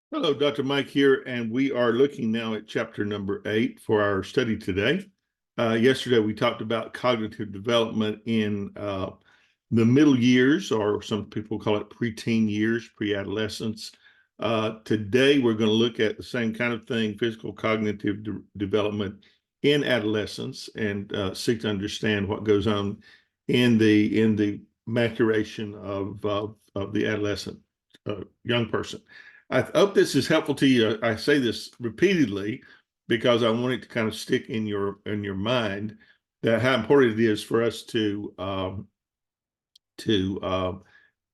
Hello, Dr. Mike here, and we are looking now at chapter number 8 for our study today. Yesterday, we talked about cognitive development in the middle years, or some people call it preteen years, pre-adolescence. Today, we're going to look at the same kind of thing, physical cognitive development in adolescence, and seek to understand what goes on in the maturation of the adolescent young person. I hope this is helpful to you. I say this repeatedly because I want it to kind of stick in your mind that how important it is for us to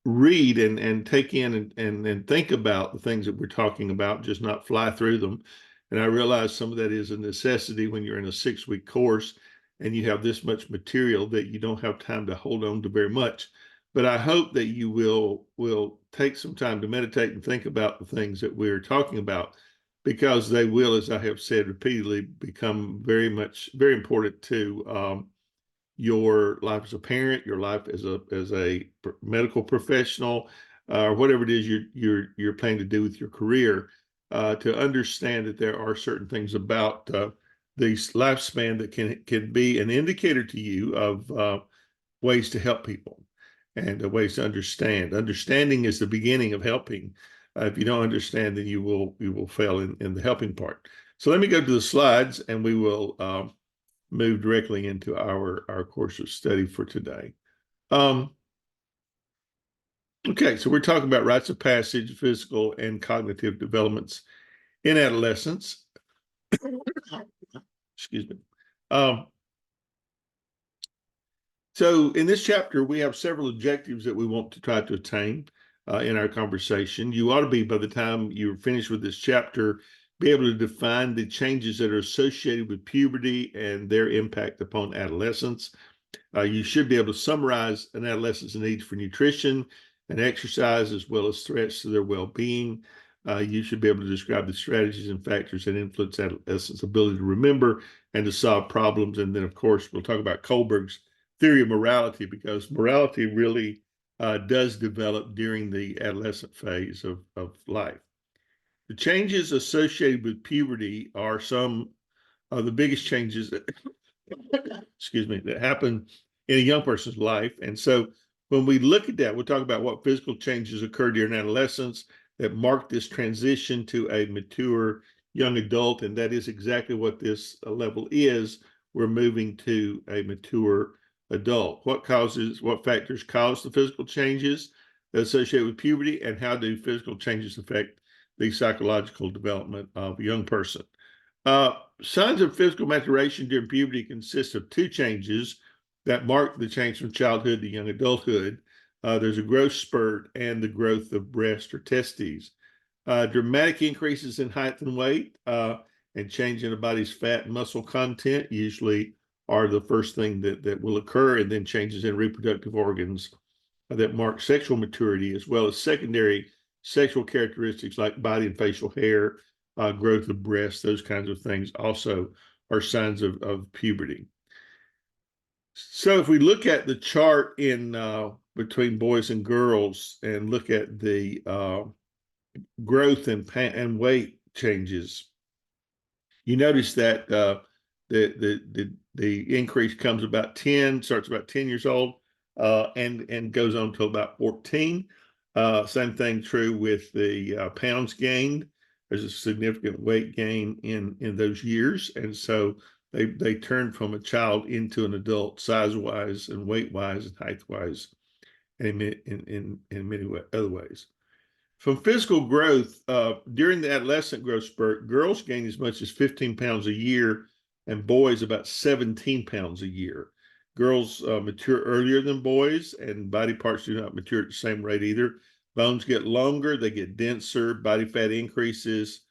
read and take in and think about the things that we're talking about, just not fly through them. And I realize some of that is a necessity when you're in a 6-week course and you have this much material that you don't have time to hold on to very much. But I hope that you will take some time to meditate and think about the things that we're talking about, because they will, as I have said repeatedly, become very important to your life as a parent, your life as a medical professional, or whatever it is you're planning to do with your career. To understand that there are certain things about the lifespan that can be an indicator to you of ways to help people and ways to understand. Understanding is the beginning of helping. If you don't understand, then you will fail in the helping part. So let me go to the slides, and we will move directly into our course of study for today. Okay, so we're talking about rites of passage, physical and cognitive developments in adolescence. Excuse me. Um, so in this chapter, we have several objectives that we want to try to attain in our conversation. You ought to be, by the time you're finished with this chapter, be able to define the changes that are associated with puberty and their impact upon adolescence. You should be able to summarize an adolescent's needs for nutrition and exercise, as well as threats to their well-being. You should be able to describe the strategies and factors that influence adolescents' ability to remember and to solve problems. And then, of course, we'll talk about Kohlberg's theory of morality, because morality really does develop during the adolescent phase of life. The changes associated with puberty are some of the biggest changes that excuse me, that happen in a young person's life. And so when we look at that, we'll talk about what physical changes occur during adolescence that mark this transition to a mature young adult. And that is exactly what this level is. We're moving to a mature adult. What factors cause the physical changes that associate with puberty, and how do physical changes affect the psychological development of a young person? Signs of physical maturation during puberty consist of two changes that mark the change from childhood to young adulthood. There's a growth spurt and the growth of breast or testes. Dramatic increases in height and weight and change in a body's fat and muscle content usually are the first thing that will occur, and then changes in reproductive organs that mark sexual maturity, as well as secondary sexual characteristics like body and facial hair, growth of breasts, those kinds of things also are signs of puberty. So if we look at the chart in between boys and girls and look at the growth and weight changes, you notice that the increase comes starts about 10 years old and goes on until about 14. Same thing true with the pounds gained. There's a significant weight gain in those years, and so they turn from a child into an adult, size wise and weight wise and height wise, and in many other ways. From physical growth, during the adolescent growth spurt, girls gain as much as 15 pounds a year and boys about 17 pounds a year. Girls mature earlier than boys, and body parts do not mature at the same rate either. Bones get longer, they get denser, body fat increases,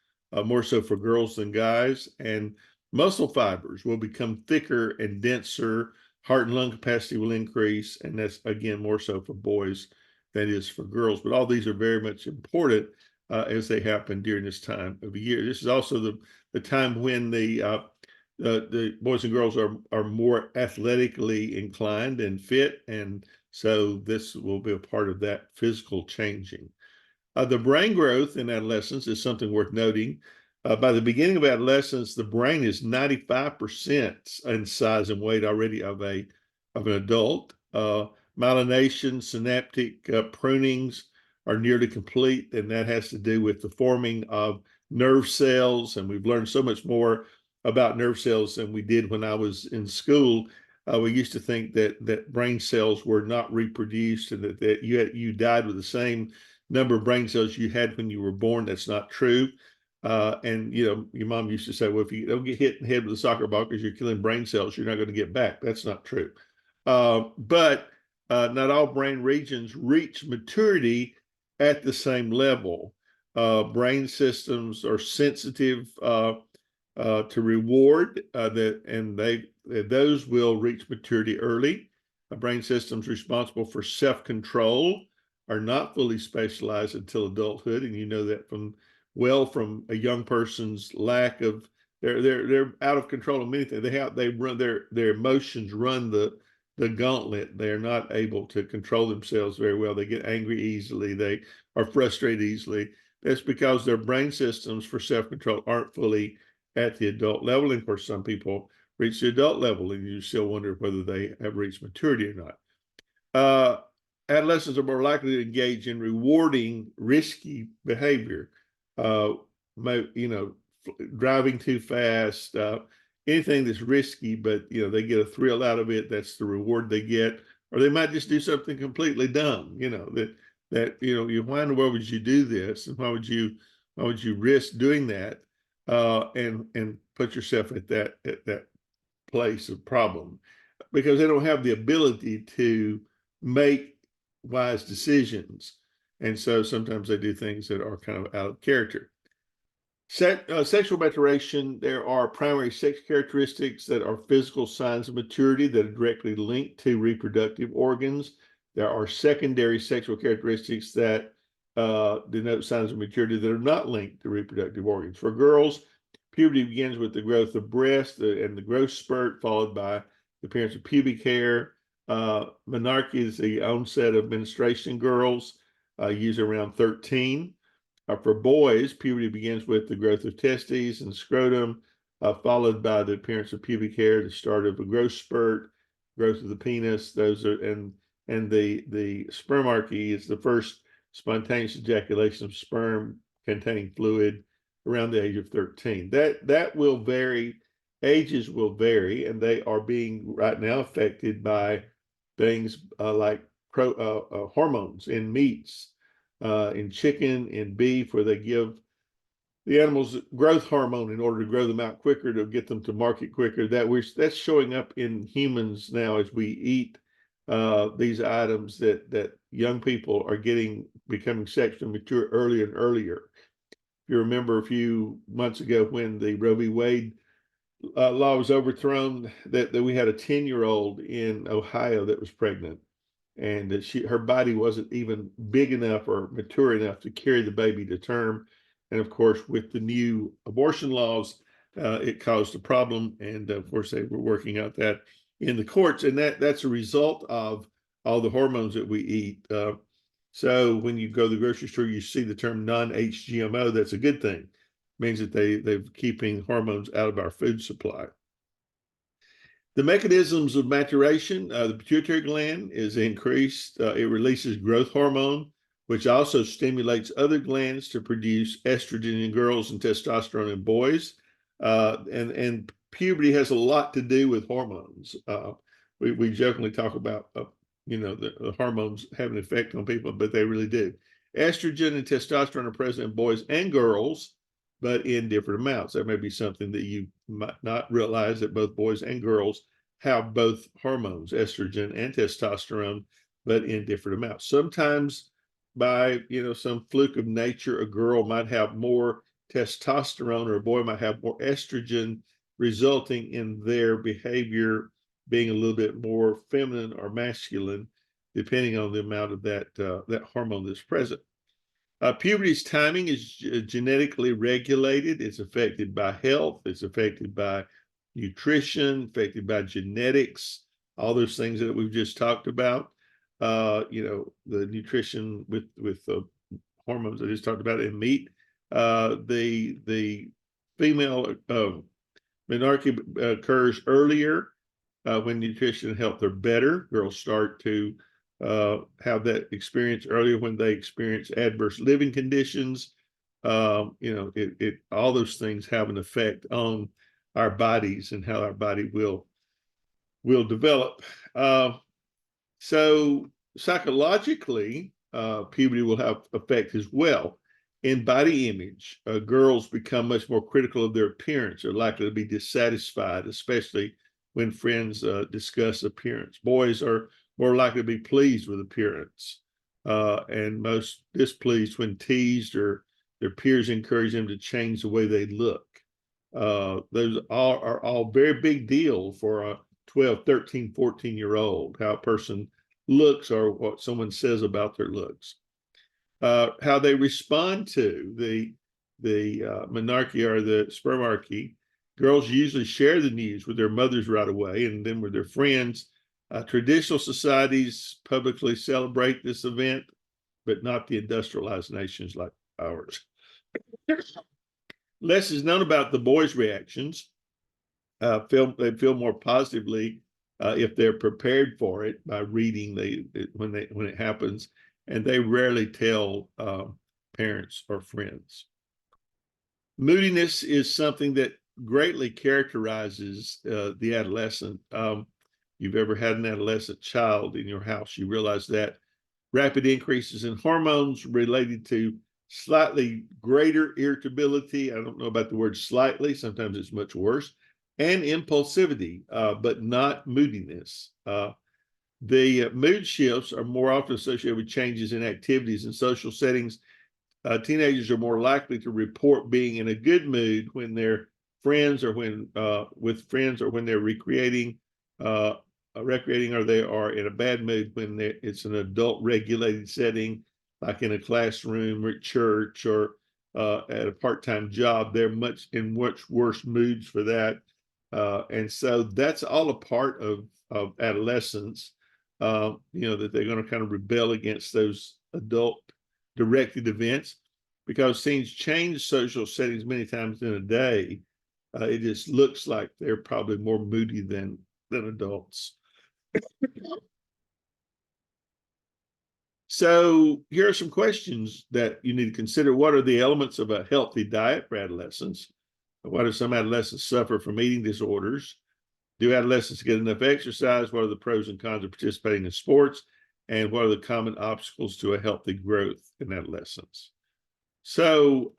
more so for girls than guys, and muscle fibers will become thicker and denser. Heart and lung capacity will increase, and that's again more so for boys than is for girls. But all these are very much important as they happen during this time of year. This is also the time when the boys and girls are more athletically inclined and fit, and so this will be a part of that physical changing. The brain growth in adolescence is something worth noting. By the beginning of adolescence, the brain is 95% in size and weight already of an adult. Myelination, synaptic prunings are nearly complete, and that has to do with the forming of nerve cells. And we've learned so much more about nerve cells than we did when I was in school. We used to think that brain cells were not reproduced and that you died with the same number of brain cells you had when you were born. That's not true. And your mom used to say, well, if you don't get hit in the head with a soccer ball because you're killing brain cells, you're not going to get back. That's not true. But not all brain regions reach maturity at the same level. Brain systems are sensitive to reward, those will reach maturity early. Brain systems responsible for self-control are not fully specialized until adulthood, and you know that from a young person's lack of they're out of control of many things. They run their emotions run the gauntlet. They're not able to control themselves very well. They get angry easily. They are frustrated easily. That's because their brain systems for self-control aren't fully at the adult level. And of course, some people reach the adult level and you still wonder whether they have reached maturity or not. Adolescents are more likely to engage in rewarding risky behavior. Driving too fast, anything that's risky, but they get a thrill out of it. That's the reward they get. Or they might just do something completely dumb. Why in the world would you do this, and why would you risk doing that, and put yourself at that place of problem, because they don't have the ability to make wise decisions. And so sometimes they do things that are kind of out of character. Sexual maturation, there are primary sex characteristics that are physical signs of maturity that are directly linked to reproductive organs. There are secondary sexual characteristics that denote signs of maturity that are not linked to reproductive organs. For girls, puberty begins with the growth of breast and the growth spurt, followed by the appearance of pubic hair. Menarche is the onset of menstruation. Girls usually around 13. For boys, puberty begins with the growth of testes and scrotum, followed by the appearance of pubic hair, the start of a growth spurt, growth of the penis. Those are and the spermarchy is the first spontaneous ejaculation of sperm containing fluid around the age of 13. That will vary. Ages will vary, and they are being right now affected by things like hormones in meats, in chicken, in beef, where they give the animals growth hormone in order to grow them out quicker, to get them to market quicker. That's showing up in humans now as we eat these items that young people are becoming sexually mature earlier and earlier. If you remember a few months ago when the Roe v. Wade law was overthrown, that we had a 10-year-old in Ohio that was pregnant, and that her body wasn't even big enough or mature enough to carry the baby to term. And of course, with the new abortion laws, it caused a problem. And of course, they were working out that in the courts, and that's a result of all the hormones that we eat. So when you go to the grocery store, you see the term non-HGMO. That's a good thing. It means that they're keeping hormones out of our food supply. The mechanisms of maturation, the pituitary gland is increased. It releases growth hormone, which also stimulates other glands to produce estrogen in girls and testosterone in boys. And puberty has a lot to do with hormones. We jokingly talk about, the hormones have an effect on people, but they really do. Estrogen and testosterone are present in boys and girls, but in different amounts. That may be something that you might not realize, that both boys and girls have both hormones, estrogen and testosterone, but in different amounts. Sometimes by some fluke of nature, a girl might have more testosterone or a boy might have more estrogen, resulting in their behavior being a little bit more feminine or masculine, depending on the amount of that hormone that's present. Puberty's timing is genetically regulated. It's affected by health. It's affected by nutrition, affected by genetics, all those things that we've just talked about. The nutrition with hormones I just talked about in meat. The female menarche occurs earlier when nutrition and health are better. Girls start to have that experience earlier when they experience adverse living conditions. All those things have an effect on our bodies and how our body will develop. So psychologically, puberty will have effect as well. In body image, girls become much more critical of their appearance, are likely to be dissatisfied, especially when friends discuss appearance. Boys are more likely to be pleased with appearance, and most displeased when teased or their peers encourage them to change the way they look. Those are all very big deal for a 12, 13, 14-year-old, how a person looks or what someone says about their looks. How they respond to the menarche or the spermarchy. Girls usually share the news with their mothers right away and then with their friends. Traditional societies publicly celebrate this event, but not the industrialized nations like ours. Less is known about the boys' reactions. They feel more positively if they're prepared for it by reading when it happens, and they rarely tell parents or friends. Moodiness is something that greatly characterizes the adolescent. You've ever had an adolescent child in your house, you realize that rapid increases in hormones related to slightly greater irritability. I don't know about the word slightly, sometimes it's much worse, and impulsivity, but not moodiness. The mood shifts are more often associated with changes in activities and social settings. Teenagers are more likely to report being in a good mood when they're friends or when with friends or when they're recreating, or they are in a bad mood when it's an adult regulated setting, like in a classroom or at church or at a part-time job. They're in much worse moods for that. And so that's all a part of adolescence, that they're going to kind of rebel against those adult directed events, because teens change social settings many times in a day. It just looks like they're probably more moody than adults. So here are some questions that you need to consider. What are the elements of a healthy diet for adolescents? Why do some adolescents suffer from eating disorders? Do adolescents get enough exercise? What are the pros and cons of participating in sports? And what are the common obstacles to a healthy growth in adolescence? So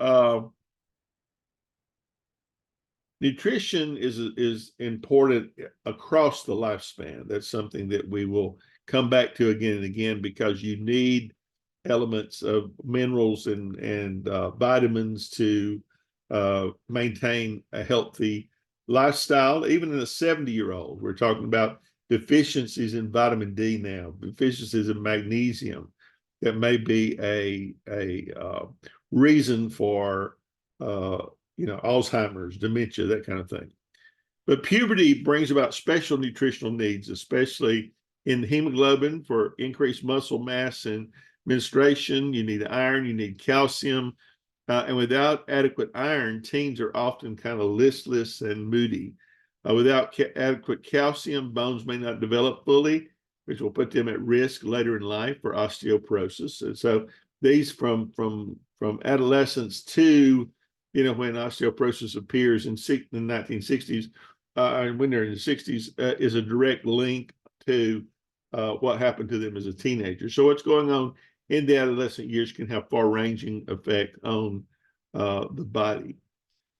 nutrition is important across the lifespan. That's something that we will come back to again and again, because you need elements of minerals and vitamins to maintain a healthy lifestyle. Even in a 70-year-old, we're talking about deficiencies in vitamin D now, deficiencies in magnesium. That may be a reason for Alzheimer's, dementia, that kind of thing. But puberty brings about special nutritional needs, especially in hemoglobin for increased muscle mass and menstruation. You need iron, you need calcium. And without adequate iron, teens are often kind of listless and moody. Without adequate calcium, bones may not develop fully, which will put them at risk later in life for osteoporosis. And so these from adolescence to when osteoporosis appears in the 1960s, and when they're in the 60s, is a direct link to what happened to them as a teenager. So what's going on in the adolescent years can have far-ranging effect on the body.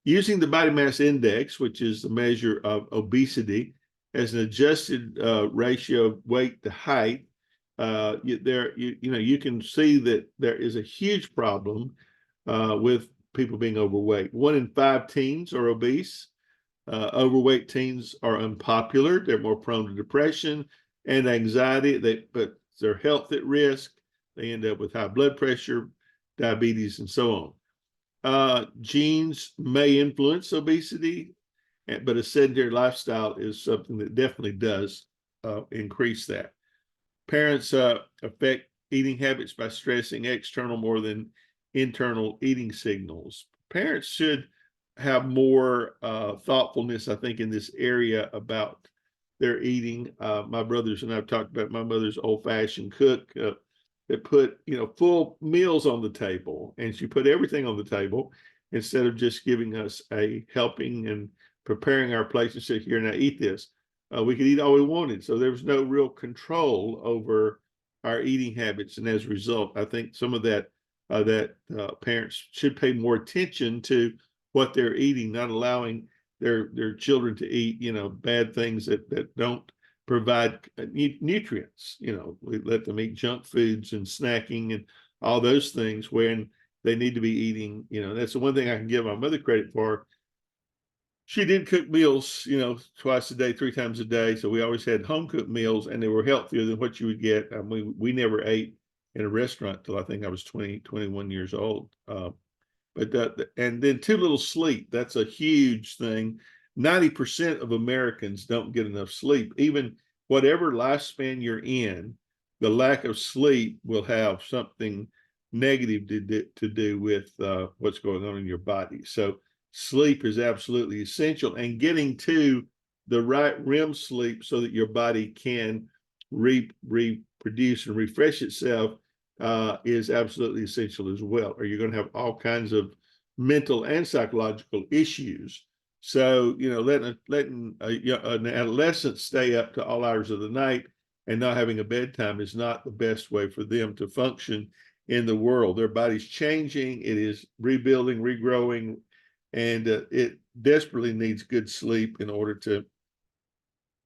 Using the body mass index, which is the measure of obesity, as an adjusted ratio of weight to height, you can see that there is a huge problem with people being overweight. 1 in 5 teens are obese. Overweight teens are unpopular. They're more prone to depression and anxiety. They put their health at risk. They end up with high blood pressure, diabetes, and so on. Genes may influence obesity, but a sedentary lifestyle is something that definitely does increase that. Parents affect eating habits by stressing external more than internal eating signals. Parents should have more thoughtfulness, I think, in this area about their eating. My brothers and I have talked about my mother's old-fashioned cook that put, full meals on the table, and she put everything on the table instead of just giving us a helping and preparing our plates and say, here, now eat this. We could eat all we wanted. So there was no real control over our eating habits. And as a result, I think some of that parents should pay more attention to what they're eating, not allowing their children to eat, bad things that don't provide nutrients. We let them eat junk foods and snacking and all those things when they need to be eating. That's the one thing I can give my mother credit for. She did cook meals, twice a day, 3 times a day. So we always had home cooked meals, and they were healthier than what you would get. We never ate in a restaurant till I think I was 20, 21 years old. And then too little sleep. That's a huge thing. 90% of Americans don't get enough sleep. Even whatever lifespan you're in, the lack of sleep will have something negative to do with what's going on in your body. So sleep is absolutely essential, and getting to the right REM sleep so that your body can reproduce and refresh itself is absolutely essential as well, or you're going to have all kinds of mental and psychological issues. So, letting an adolescent stay up to all hours of the night and not having a bedtime is not the best way for them to function in the world. Their body's changing, it is rebuilding, regrowing, and it desperately needs good sleep in order to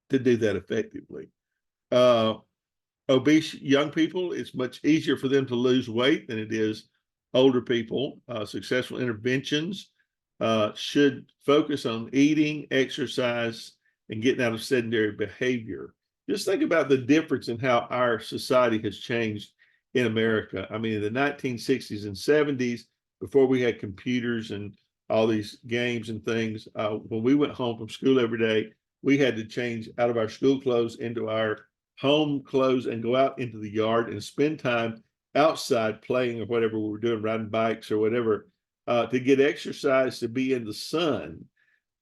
do that effectively. Obese young people, it's much easier for them to lose weight than it is older people. Successful interventions should focus on eating, exercise, and getting out of sedentary behavior. Just think about the difference in how our society has changed in America. I mean, in the 1960s and 70s, before we had computers and all these games and things, when we went home from school every day, we had to change out of our school clothes into our home clothes and go out into the yard and spend time outside playing or whatever we were doing, riding bikes or whatever, to get exercise, to be in the sun.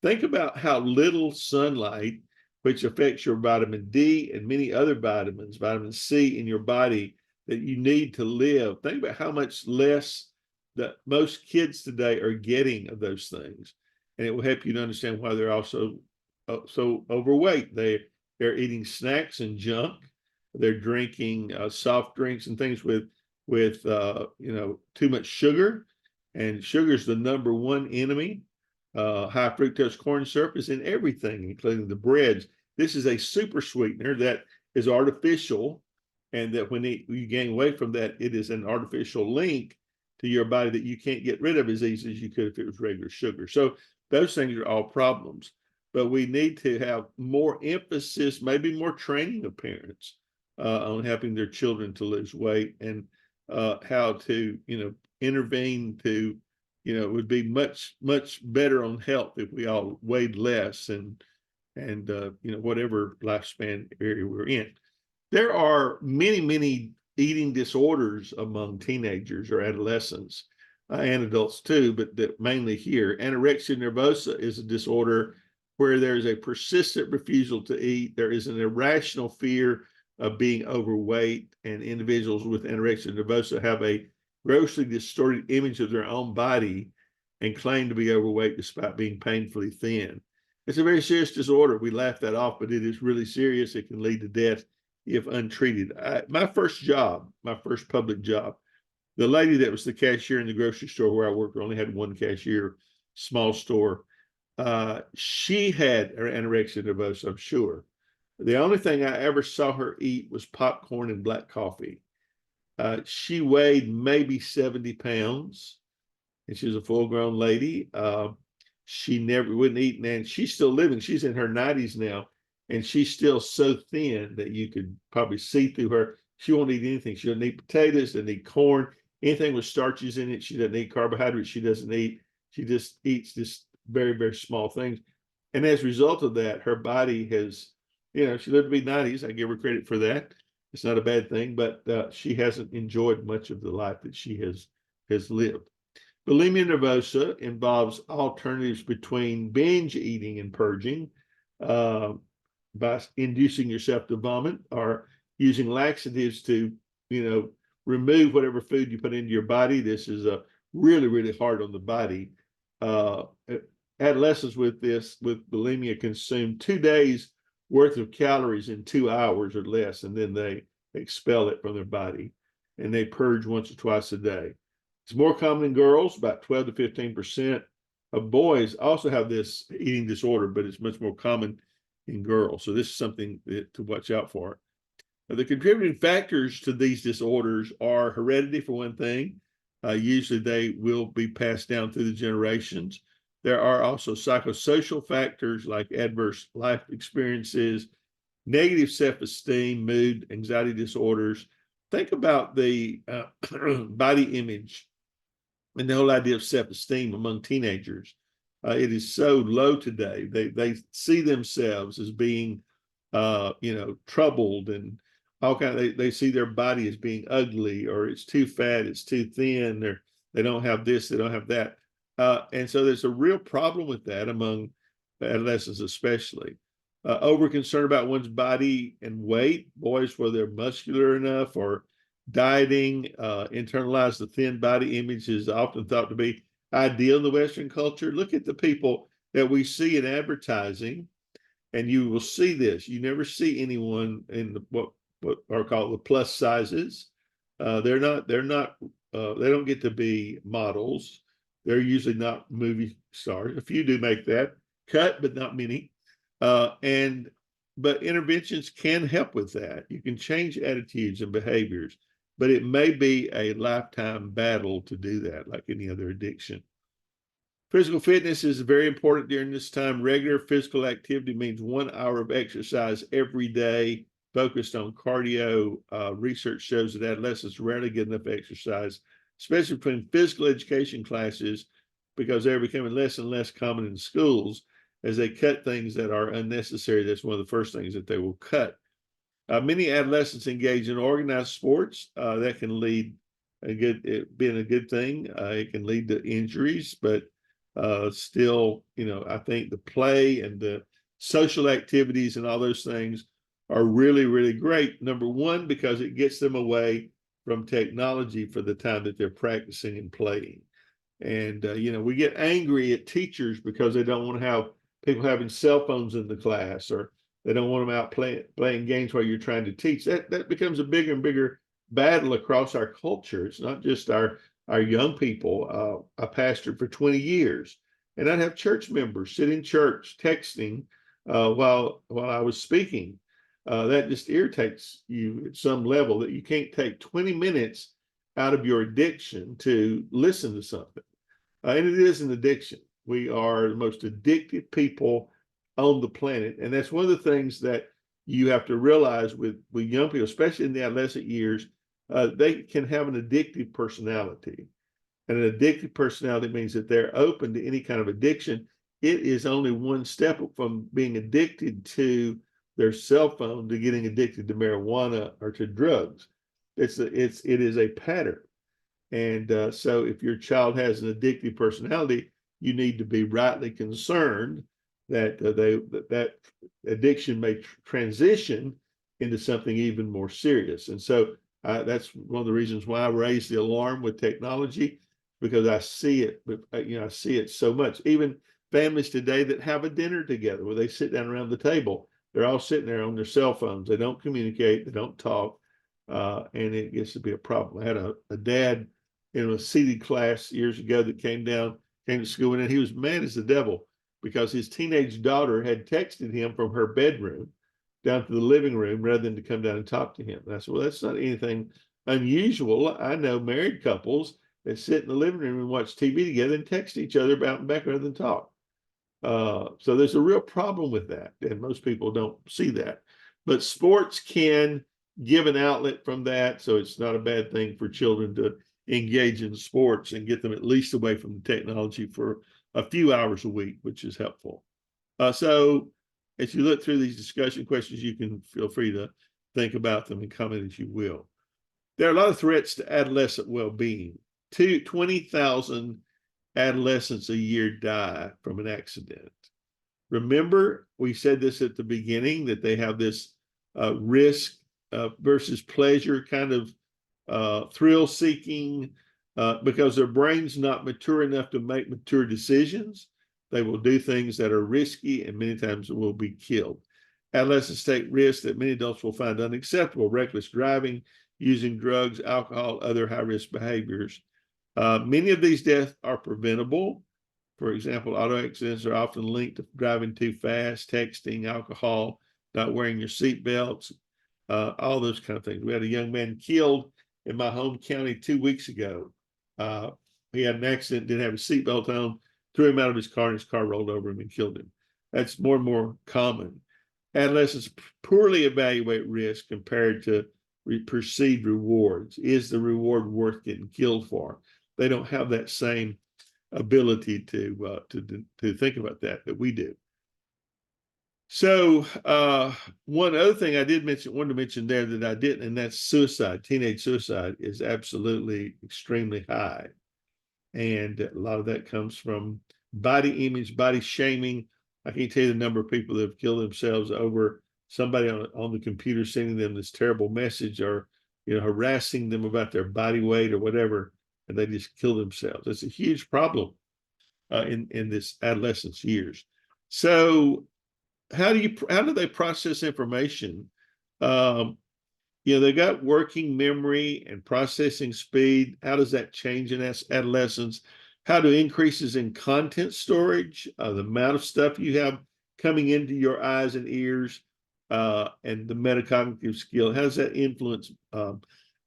Think about how little sunlight, which affects your vitamin D and many other vitamins, vitamin C in your body that you need to live. Think about how much less that most kids today are getting of those things. And it will help you to understand why they're also so overweight. They're eating snacks and junk. They're drinking soft drinks and things with too much sugar, and sugar is the number one enemy. High fructose corn syrup is in everything, including the breads. This is a super sweetener that is artificial, and that when you gain weight from that, it is an artificial link to your body that you can't get rid of as easily as you could if it was regular sugar. So those things are all problems. But we need to have more emphasis, maybe more training of parents on helping their children to lose weight, and how to, intervene to, it would be much, much better on health if we all weighed less and whatever lifespan area we're in. There are many, many eating disorders among teenagers or adolescents and adults too, but mainly here. Anorexia nervosa is a disorder where there's a persistent refusal to eat. There is an irrational fear of being overweight, and individuals with anorexia nervosa have a grossly distorted image of their own body and claim to be overweight despite being painfully thin. It's a very serious disorder. We laugh that off, but it is really serious. It can lead to death if untreated. My first public job, the lady that was the cashier in the grocery store where I worked, only had one cashier, small store. She had anorexia nervosa, I'm sure. The only thing I ever saw her eat was popcorn and black coffee. She weighed maybe 70 pounds, and she was a full-grown lady. She never wouldn't eat, and she's still living. She's in her 90s now, and she's still so thin that you could probably see through her. She won't eat anything. She doesn't eat potatoes, doesn't eat corn, anything with starches in it. She doesn't eat carbohydrates. She doesn't eat. She just eats just very, very small things. And as a result of that, her body has, she lived to be 90s. I give her credit for that. It's not a bad thing, but she hasn't enjoyed much of the life that she has has lived. Bulimia nervosa involves alternatives between binge eating and purging by inducing yourself to vomit or using laxatives to, remove whatever food you put into your body. This is really, really hard on the body. Adolescents with bulimia consume 2 days worth of calories in 2 hours or less, and then they expel it from their body, and they purge once or twice a day. It's more common in girls. About 12 to 15% of boys also have this eating disorder, but it's much more common in girls. So this is something to watch out for. The contributing factors to these disorders are heredity, for one thing. Usually they will be passed down through the generations. There are also psychosocial factors like adverse life experiences, negative self-esteem, mood, anxiety disorders. Think about the body image and the whole idea of self-esteem among teenagers. It is so low today. They see themselves as being, troubled and all kind of. They see their body as being ugly, or it's too fat, it's too thin, or they don't have this, they don't have that, and so there's a real problem with that among adolescents, especially. Over concern about one's body and weight. Boys, whether they're muscular enough or dieting, internalize the thin body image is often thought to be ideal in the Western culture. Look at the people that we see in advertising, and you will see this. You never see anyone in what are called the plus sizes. They don't get to be models. They're usually not movie stars. A few do make that cut, but not many. But interventions can help with that. You can change attitudes and behaviors, but it may be a lifetime battle to do that, like any other addiction. Physical fitness is very important during this time. Regular physical activity means 1 hour of exercise every day, focused on cardio. Research shows that adolescents rarely get enough exercise, especially between physical education classes, because they're becoming less and less common in schools as they cut things that are unnecessary. That's one of the first things that they will cut. Many adolescents engage in organized sports. That can lead being a good thing. It can lead to injuries, but still, I think the play and the social activities and all those things are really, really great. Number one, because it gets them away from technology for the time that they're practicing and playing. And, we get angry at teachers because they don't want to have people having cell phones in the class, or they don't want them out playing games while you're trying to teach. That becomes a bigger and bigger battle across our culture. It's not just our young people. I pastored for 20 years, and I'd have church members sit in church texting while I was speaking. That just irritates you at some level, that you can't take 20 minutes out of your addiction to listen to something. And it is an addiction. We are the most addicted people on the planet. And that's one of the things that you have to realize with young people, especially in the adolescent years. They can have an addictive personality. And an addictive personality means that they're open to any kind of addiction. It is only one step from being addicted to their cell phone to getting addicted to marijuana or to drugs. It is a pattern. And so if your child has an addictive personality, you need to be rightly concerned that that addiction may transition into something even more serious. And so that's one of the reasons why I raised the alarm with technology, because I see it. I see it so much. Even families today that have a dinner together where they sit down around the table, they're all sitting there on their cell phones. They don't communicate. They don't talk, and it gets to be a problem. I had a dad in a seated class years ago that came to school, and he was mad as the devil because his teenage daughter had texted him from her bedroom down to the living room rather than to come down and talk to him. And I said, well, that's not anything unusual. I know married couples that sit in the living room and watch TV together and text each other about and back rather than talk. So there's a real problem with that, and most people don't see that. But sports can give an outlet from that, so it's not a bad thing for children to engage in sports and get them at least away from the technology for a few hours a week, which is helpful. So as you look through these discussion questions, you can feel free to think about them and comment as you will. There are a lot of threats to adolescent well-being. 20,000 adolescents a year die from an accident. Remember, we said this at the beginning, that they have this risk versus pleasure kind of thrill seeking because their brain's not mature enough to make mature decisions. They will do things that are risky and many times will be killed. Adolescents take risks that many adults will find unacceptable: reckless driving, using drugs, alcohol, other high-risk behaviors. Many of these deaths are preventable. For example, auto accidents are often linked to driving too fast, texting, alcohol, not wearing your seatbelts, all those kind of things. We had a young man killed in my home county 2 weeks ago. He had an accident, didn't have a seatbelt on, threw him out of his car, and his car rolled over him and killed him. That's more and more common. Adolescents poorly evaluate risk compared to perceived rewards. Is the reward worth getting killed for? They don't have that same ability to think about that we do. So one other thing I wanted to mention there that I didn't, and that's suicide. Teenage suicide is absolutely extremely high. And a lot of that comes from body image, body shaming. I can't tell you the number of people that have killed themselves over somebody on the computer sending them this terrible message, or harassing them about their body weight or whatever, and they just kill themselves. It's a huge problem in this adolescence years. So how do they process information? They got working memory and processing speed. How does that change in adolescence? How do increases in content storage, the amount of stuff you have coming into your eyes and ears, and the metacognitive skill, how does that influence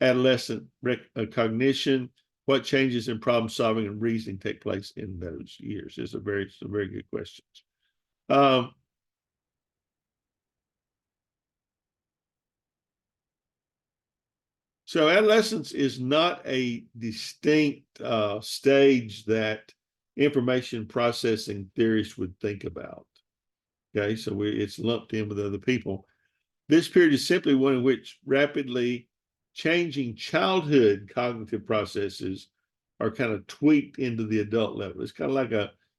adolescent cognition? What changes in problem solving and reasoning take place in those years? It's a very good question. So adolescence is not a distinct stage that information processing theorists would think about. Okay, so it's lumped in with other people. This period is simply one in which rapidly changing childhood cognitive processes are kind of tweaked into the adult level. It's kind of like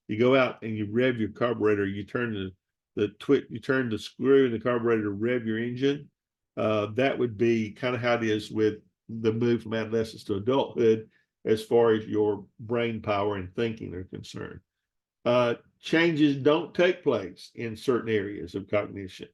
you go out and you rev your carburetor, you turn the screw in the carburetor to rev your engine. That would be kind of how it is with the move from adolescence to adulthood as far as your brain power and thinking are concerned. Changes don't take place in certain areas of cognition.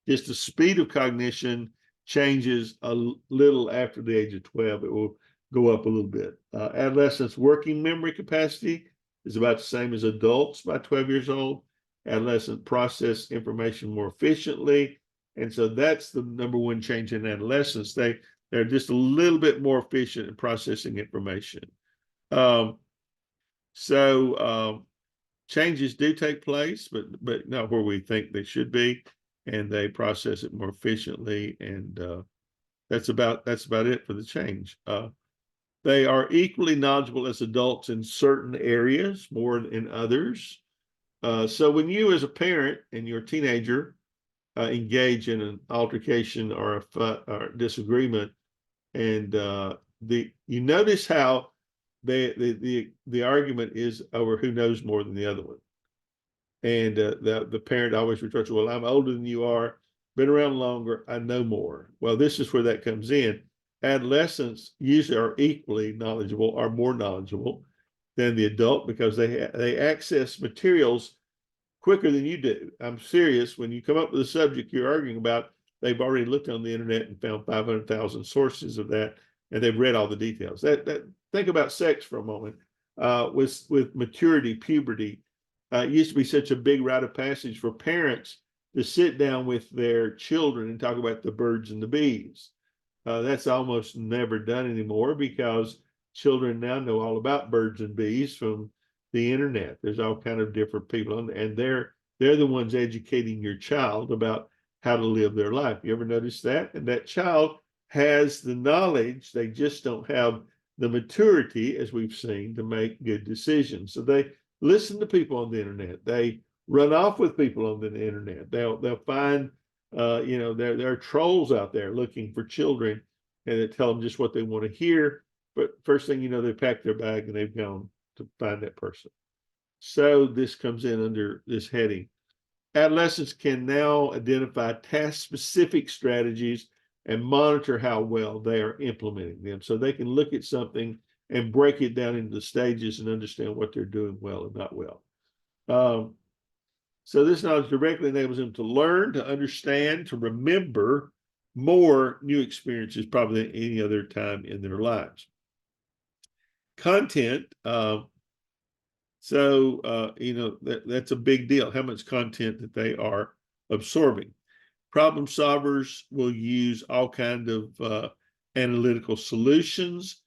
Just the speed of cognition changes a little after the age of 12. It will go up a little bit. Adolescents' working memory capacity is about the same as adults by 12 years old. Adolescents process information more efficiently. And so that's the number one change in adolescence. They're just a little bit more efficient in processing information. Changes do take place, but not where we think they should be, and they process it more efficiently. And that's about it for the change. They are equally knowledgeable as adults in certain areas, more in others. So when you, as a parent and your teenager, engage in an altercation or a disagreement, and you notice how the argument is over who knows more than the other one, and the parent always retorts, "Well, I'm older than you are, been around longer, I know more." Well, this is where that comes in. Adolescents usually are equally knowledgeable or more knowledgeable than the adult because they access materials quicker than you do. I'm serious. When you come up with a subject you're arguing about, they've already looked on the internet and found 500,000 sources of that, and they've read all the details. Think about sex for a moment. With maturity, puberty, it used to be such a big rite of passage for parents to sit down with their children and talk about the birds and the bees. That's almost never done anymore because children now know all about birds and bees from the internet. There's all kind of different people, and they're the ones educating your child about how to live their life. You ever notice that? And that child has the knowledge, they just don't have the maturity, as we've seen, to make good decisions. So they listen to people on the internet. They run off with people on the internet. They'll find, there are trolls out there looking for children, and they tell them just what they want to hear. but first thing you know, they pack their bag and they've gone to find that person. So this comes in under this heading. Adolescents can now identify task-specific strategies and monitor how well they are implementing them. So they can look at something and break it down into the stages and understand what they're doing well and not well. So this knowledge directly enables them to learn, to understand, to remember more new experiences probably than any other time in their lives. Content. That's a big deal, how much content that they are absorbing. Problem solvers will use all kinds of analytical solutions.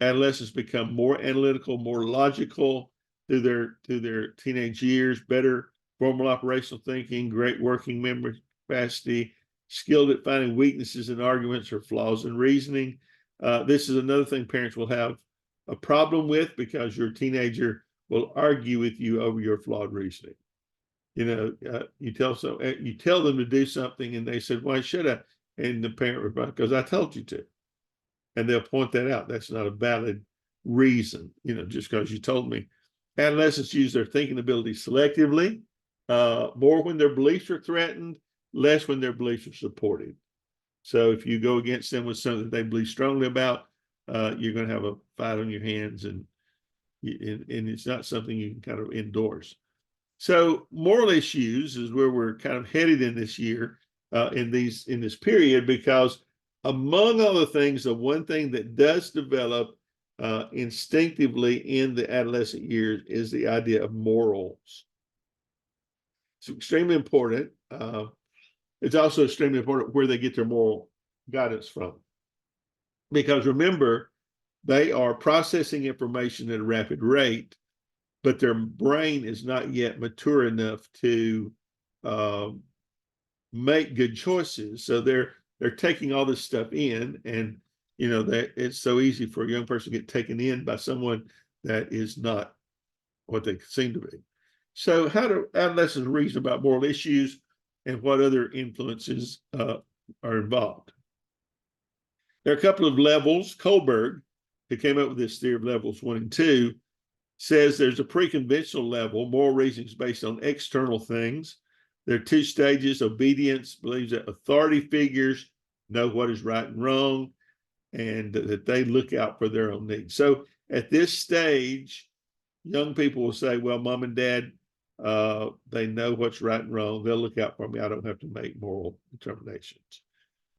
Adolescents become more analytical, more logical through their teenage years, better formal operational thinking, great working memory capacity, skilled at finding weaknesses in arguments or flaws in reasoning. This is another thing parents will have a problem with, because your teenager will argue with you over your flawed reasoning. You tell them to do something and they said, "Why should I?" And the parent replies, "Because I told you to." And they'll point that out. That's not a valid reason, just because you told me. Adolescents use their thinking ability selectively, more when their beliefs are threatened, less when their beliefs are supported. So if you go against them with something that they believe strongly about, you're going to have a fight on your hands, and it's not something you can kind of endorse. So moral issues is where we're kind of headed in this year, in this period, because among other things, the one thing that does develop instinctively in the adolescent years is the idea of morals. It's extremely important. It's also extremely important where they get their moral guidance from. Because remember, they are processing information at a rapid rate, but their brain is not yet mature enough to make good choices. So they're taking all this stuff in, and that it's so easy for a young person to get taken in by someone that is not what they seem to be. So how do adolescents reason about moral issues, and what other influences are involved? There are a couple of levels. Kohlberg, who came up with this theory of levels 1 and 2, says there's a pre-conventional level, moral reasons based on external things. There are 2 stages. Obedience believes that authority figures know what is right and wrong, and that they look out for their own needs. So at this stage, young people will say, "Well, mom and dad, they know what's right and wrong. They'll look out for me. I don't have to make moral determinations."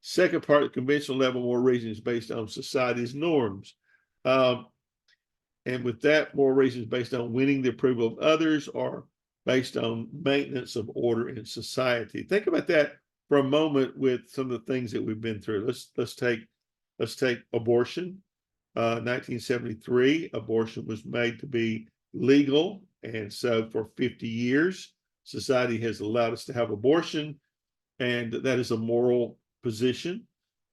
Second part, the conventional level, moral reasons based on society's norms. And with that, moral reasons based on winning the approval of others, or based on maintenance of order in society. Think about that for a moment with some of the things that we've been through. Let's take abortion. 1973, abortion was made to be legal, and so for 50 years, society has allowed us to have abortion, and that is a moral position.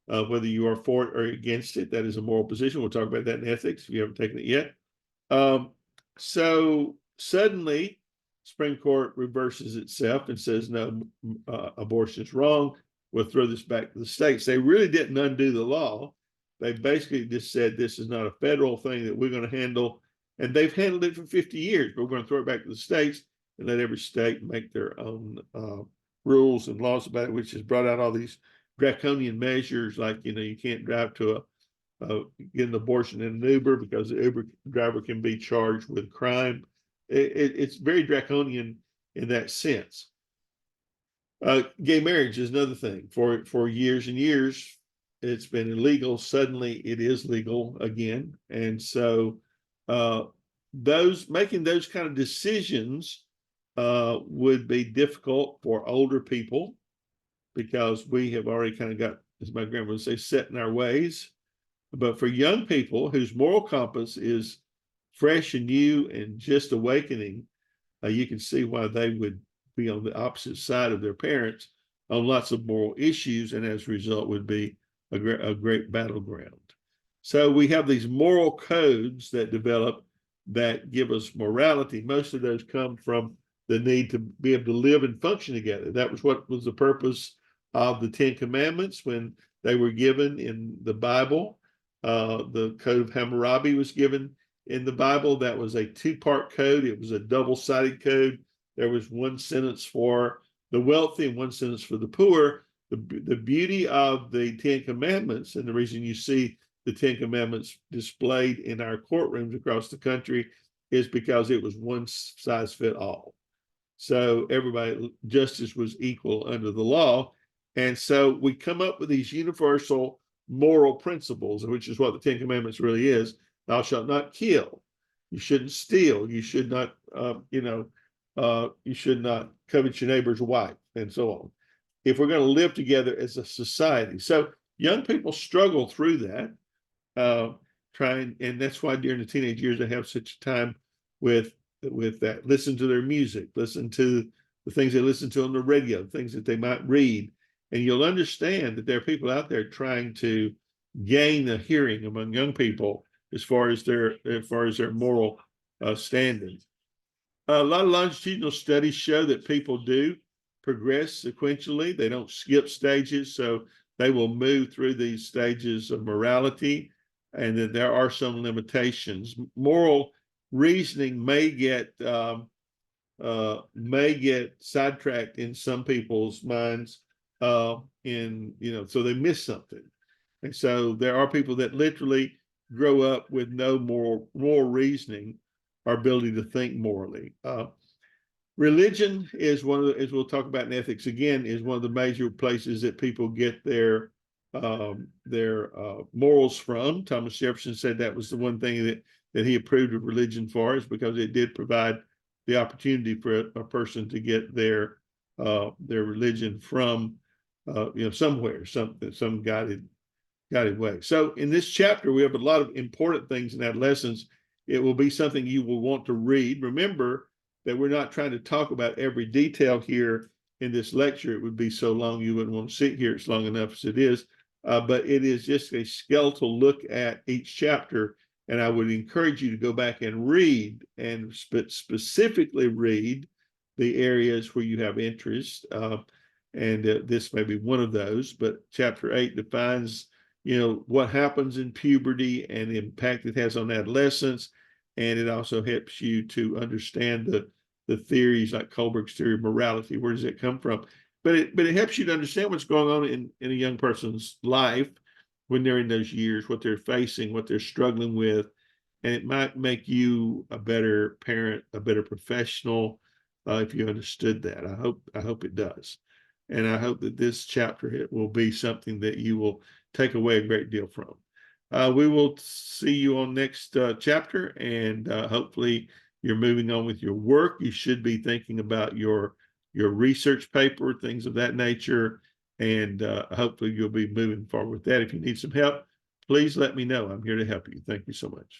Whether you are for it or against it, that is a moral position. We'll talk about that in ethics if you haven't taken it yet. So suddenly, Supreme Court reverses itself and says, no, abortion is wrong. We'll throw this back to the states. They really didn't undo the law. They basically just said, this is not a federal thing that we're going to handle. And they've handled it for 50 years, but we're going to throw it back to the states and let every state make their own rules and laws about it, which has brought out all these draconian measures, like, you can't drive to get an abortion in an Uber because the Uber driver can be charged with crime. It's very draconian in that sense. Gay marriage is another thing. For years and years, it's been illegal. Suddenly, it is legal again, and so making those kind of decisions would be difficult for older people, because we have already kind of got, as my grandma would say, set in our ways. But for young people whose moral compass is fresh and new and just awakening, you can see why they would be on the opposite side of their parents on lots of moral issues, and as a result would be a great battleground. So we have these moral codes that develop that give us morality. Most of those come from the need to be able to live and function together. That was what was the purpose of the 10 Commandments when they were given in the Bible. The Code of Hammurabi was given in the Bible. That was a two-part code. It was a double-sided code. There was one sentence for the wealthy and one sentence for the poor. The beauty of the Ten Commandments, and the reason you see the Ten Commandments displayed in our courtrooms across the country, is because it was one size fit all. So everybody, justice was equal under the law. And so we come up with these universal moral principles, which is what the Ten Commandments really is. Thou shalt not kill. You shouldn't steal. You should not, you should not covet your neighbor's wife, and so on, if we're going to live together as a society. So young people struggle through that, and that's why during the teenage years they have such a time with that. Listen to their music, listen to the things they listen to on the radio, things that they might read, and you'll understand that there are people out there trying to gain a hearing among young people as far as their moral standings. A lot of longitudinal studies show that people do progress sequentially. They don't skip stages, so they will move through these stages of morality, and that there are some limitations. Moral reasoning may get sidetracked in some people's minds, so they miss something. And so there are people that literally grow up with no moral reasoning or ability to think morally. Religion is one of the, as we'll talk about in ethics again, is one of the major places that people get their morals from. Thomas Jefferson said that was the one thing that he approved of religion for, is because it did provide the opportunity for a person to get their religion from somewhere, some guided way. So in this chapter, we have a lot of important things in adolescence. It will be something you will want to read. Remember that we're not trying to talk about every detail here in this lecture. It would be so long you wouldn't want to sit here. It's long enough as it is. But it is just a skeletal look at each chapter. And I would encourage you to go back and read, and specifically read the areas where you have interest. This may be one of those, but chapter 8 defines what happens in puberty and the impact it has on adolescence. And it also helps you to understand the theories like Kohlberg's theory of morality. Where does it come from? But it helps you to understand what's going on in a young person's life when they're in those years, what they're facing, what they're struggling with. And it might make you a better parent, a better professional, if you understood that. I hope it does. And I hope that this chapter will be something that you will take away a great deal from. We will see you on next chapter, and hopefully you're moving on with your work. You should be thinking about your research paper, things of that nature, and hopefully you'll be moving forward with that. If you need some help, please let me know. I'm here to help you. Thank you so much.